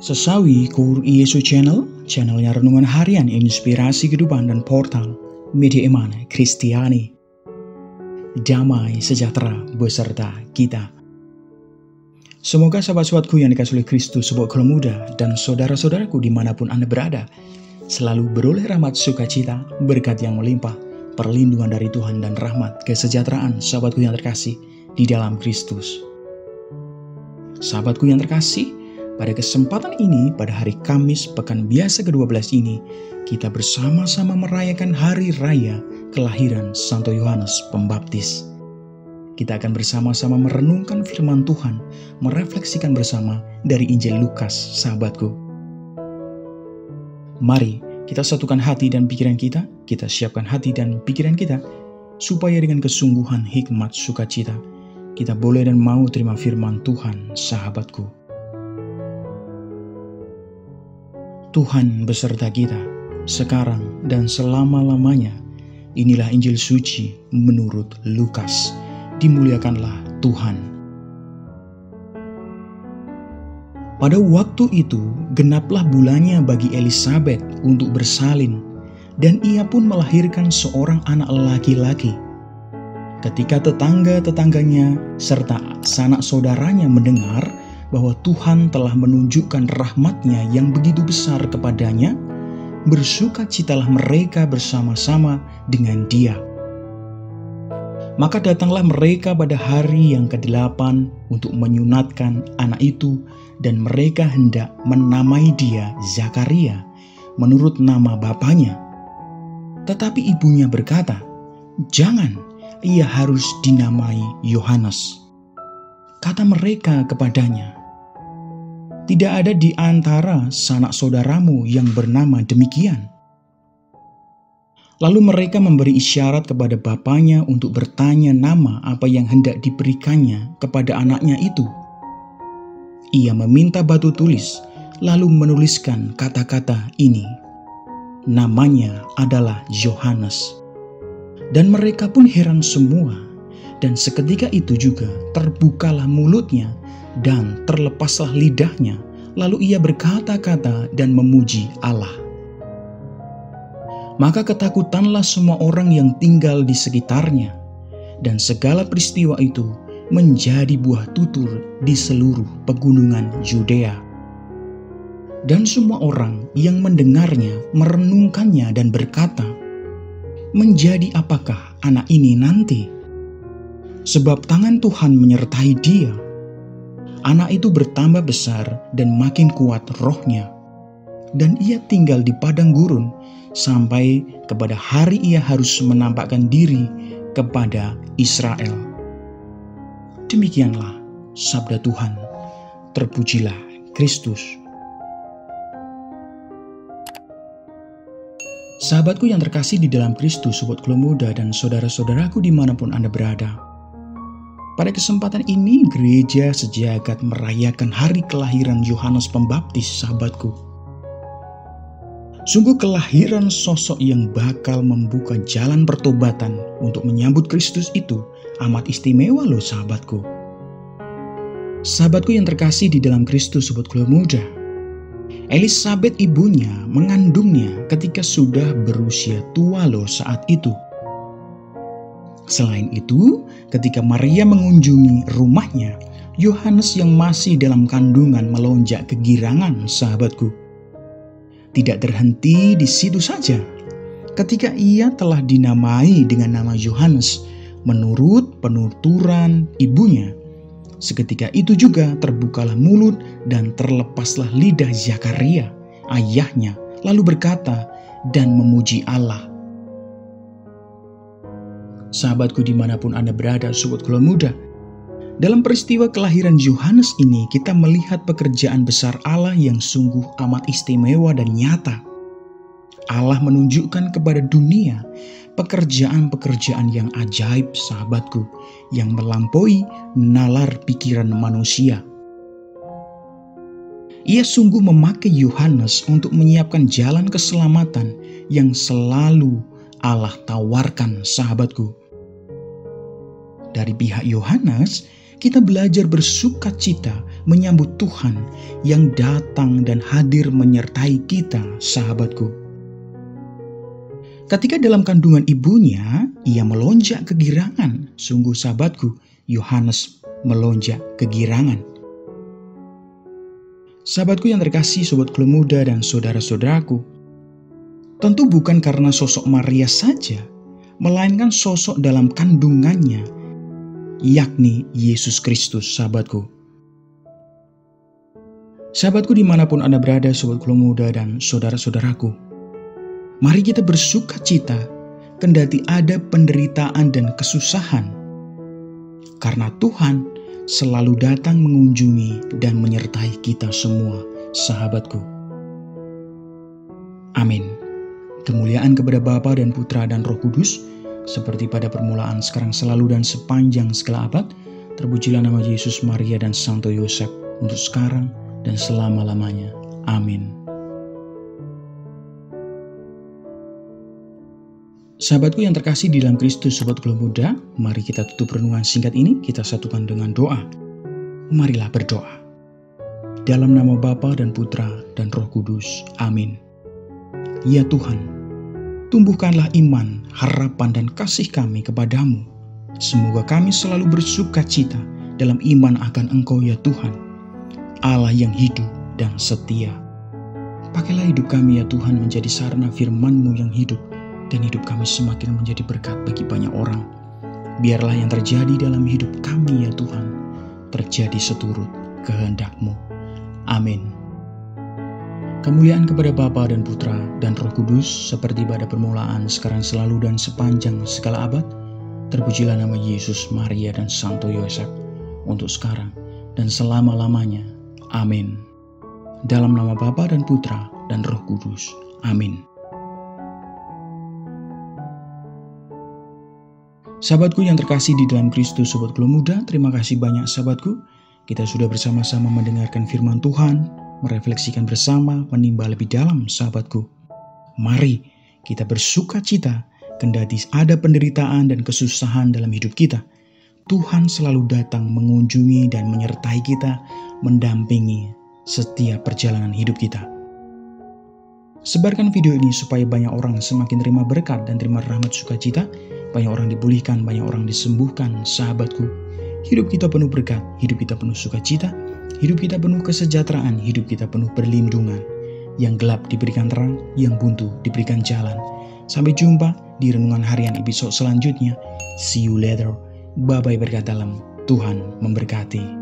Sesawi Kur Yesu channelnya renungan harian inspirasi kehidupan dan portal media iman Kristiani. Damai sejahtera beserta kita. Semoga sahabat-sahabatku yang dikasihi oleh Kristus, sebuah keluarga muda, dan saudara-saudaraku dimanapun Anda berada, selalu beroleh rahmat sukacita, berkat yang melimpah, perlindungan dari Tuhan dan rahmat kesejahteraan sahabatku yang terkasih di dalam Kristus. Sahabatku yang terkasih, pada kesempatan ini, pada hari Kamis pekan biasa ke-12 ini, kita bersama-sama merayakan hari raya kelahiran Santo Yohanes Pembaptis. Kita akan bersama-sama merenungkan firman Tuhan, merefleksikan bersama dari Injil Lukas, sahabatku. Mari kita satukan hati dan pikiran kita siapkan hati dan pikiran kita, supaya dengan kesungguhan hikmat sukacita, kita boleh dan mau terima firman Tuhan, sahabatku. Tuhan beserta kita, sekarang dan selama-lamanya. Inilah Injil suci menurut Lukas. Dimuliakanlah Tuhan. Pada waktu itu, genaplah bulannya bagi Elisabet untuk bersalin, dan ia pun melahirkan seorang anak laki-laki. Ketika tetangga-tetangganya serta sanak saudaranya mendengar bahwa Tuhan telah menunjukkan rahmat-Nya yang begitu besar kepadanya, bersukacitalah mereka bersama-sama dengan dia. Maka datanglah mereka pada hari yang ke-8 untuk menyunatkan anak itu, dan mereka hendak menamai dia Zakaria menurut nama bapaknya. Tetapi ibunya berkata, "Jangan, ia harus dinamai Yohanes." Kata mereka kepadanya, "Tidak ada di antara sanak saudaramu yang bernama demikian." Lalu mereka memberi isyarat kepada bapaknya untuk bertanya nama apa yang hendak diberikannya kepada anaknya itu. Ia meminta batu tulis, lalu menuliskan kata-kata ini, "Namanya adalah Yohanes." Dan mereka pun heran semua, dan seketika itu juga terbukalah mulutnya dan terlepaslah lidahnya, lalu ia berkata-kata dan memuji Allah. Maka ketakutanlah semua orang yang tinggal di sekitarnya, dan segala peristiwa itu menjadi buah tutur di seluruh pegunungan Yudea. Dan semua orang yang mendengarnya merenungkannya dan berkata, "Menjadi apakah anak ini nanti? Sebab tangan Tuhan menyertai dia." Anak itu bertambah besar dan makin kuat rohnya, dan ia tinggal di padang gurun sampai kepada hari ia harus menampakkan diri kepada Israel. Demikianlah sabda Tuhan. Terpujilah Kristus. Sahabatku yang terkasih di dalam Kristus, sobat keluarga muda, dan saudara-saudaraku dimanapun Anda berada. Pada kesempatan ini, gereja sejagat merayakan hari kelahiran Yohanes Pembaptis, sahabatku. Sungguh kelahiran sosok yang bakal membuka jalan pertobatan untuk menyambut Kristus itu amat istimewa loh, sahabatku. Sahabatku yang terkasih di dalam Kristus, sobat keluarga muda. Elisabet ibunya mengandungnya ketika sudah berusia tua loh saat itu. Selain itu, ketika Maria mengunjungi rumahnya, Yohanes yang masih dalam kandungan melonjak kegirangan, sahabatku. Tidak terhenti di situ saja. Ketika ia telah dinamai dengan nama Yohanes menurut penuturan ibunya, seketika itu juga terbukalah mulut dan terlepaslah lidah Zakaria, ayahnya, lalu berkata dan memuji Allah. Sahabatku dimanapun Anda berada, sobat keluarga muda, dalam peristiwa kelahiran Yohanes ini kita melihat pekerjaan besar Allah yang sungguh amat istimewa dan nyata. Allah menunjukkan kepada dunia pekerjaan-pekerjaan yang ajaib, sahabatku, yang melampaui nalar pikiran manusia. Ia sungguh memakai Yohanes untuk menyiapkan jalan keselamatan yang selalu Allah tawarkan, sahabatku. Dari pihak Yohanes, kita belajar bersukacita menyambut Tuhan yang datang dan hadir menyertai kita, sahabatku. Ketika dalam kandungan ibunya, ia melonjak kegirangan. Sungguh sahabatku, Yohanes melonjak kegirangan. Sahabatku yang terkasih, sobat Club Muda dan saudara-saudaraku, tentu bukan karena sosok Maria saja, melainkan sosok dalam kandungannya, yakni Yesus Kristus, sahabatku. Sahabatku dimanapun Anda berada, sobat Club Muda dan saudara-saudaraku, mari kita bersuka cita kendati ada penderitaan dan kesusahan, karena Tuhan selalu datang mengunjungi dan menyertai kita semua, sahabatku. Amin. Kemuliaan kepada Bapa dan Putra dan Roh Kudus, seperti pada permulaan, sekarang, selalu, dan sepanjang segala abad. Terpujilah nama Yesus, Maria, dan Santo Yosef, untuk sekarang dan selama-lamanya. Amin. Sahabatku yang terkasih di dalam Kristus, sobat Club Muda, mari kita tutup renungan singkat ini, kita satukan dengan doa. Marilah berdoa. Dalam nama Bapa dan Putra dan Roh Kudus. Amin. Ya Tuhan, tumbuhkanlah iman, harapan, dan kasih kami kepadamu. Semoga kami selalu bersuka cita dalam iman akan Engkau, ya Tuhan, Allah yang hidup dan setia. Pakailah hidup kami, ya Tuhan, menjadi sarana firman-Mu yang hidup, dan hidup kami semakin menjadi berkat bagi banyak orang. Biarlah yang terjadi dalam hidup kami, ya Tuhan, terjadi seturut kehendak-Mu. Amin. Kemuliaan kepada Bapa dan Putra dan Roh Kudus, seperti pada permulaan, sekarang, selalu, dan sepanjang segala abad. Terpujilah nama Yesus, Maria, dan Santo Yosef, untuk sekarang dan selama-lamanya. Amin. Dalam nama Bapa dan Putra dan Roh Kudus. Amin. Sahabatku yang terkasih di dalam Kristus, sobat Club Muda, terima kasih banyak sahabatku. Kita sudah bersama-sama mendengarkan firman Tuhan, merefleksikan bersama, menimba lebih dalam, sahabatku. Mari kita bersuka cita, kendati ada penderitaan dan kesusahan dalam hidup kita. Tuhan selalu datang mengunjungi dan menyertai kita, mendampingi setiap perjalanan hidup kita. Sebarkan video ini supaya banyak orang semakin terima berkat dan terima rahmat sukacita. Banyak orang dipulihkan, banyak orang disembuhkan, sahabatku. Hidup kita penuh berkat, hidup kita penuh sukacita, hidup kita penuh kesejahteraan, hidup kita penuh perlindungan. Yang gelap diberikan terang, yang buntu diberikan jalan. Sampai jumpa di renungan harian episode selanjutnya. See you later. Bye-bye berkat dalam. Tuhan memberkati.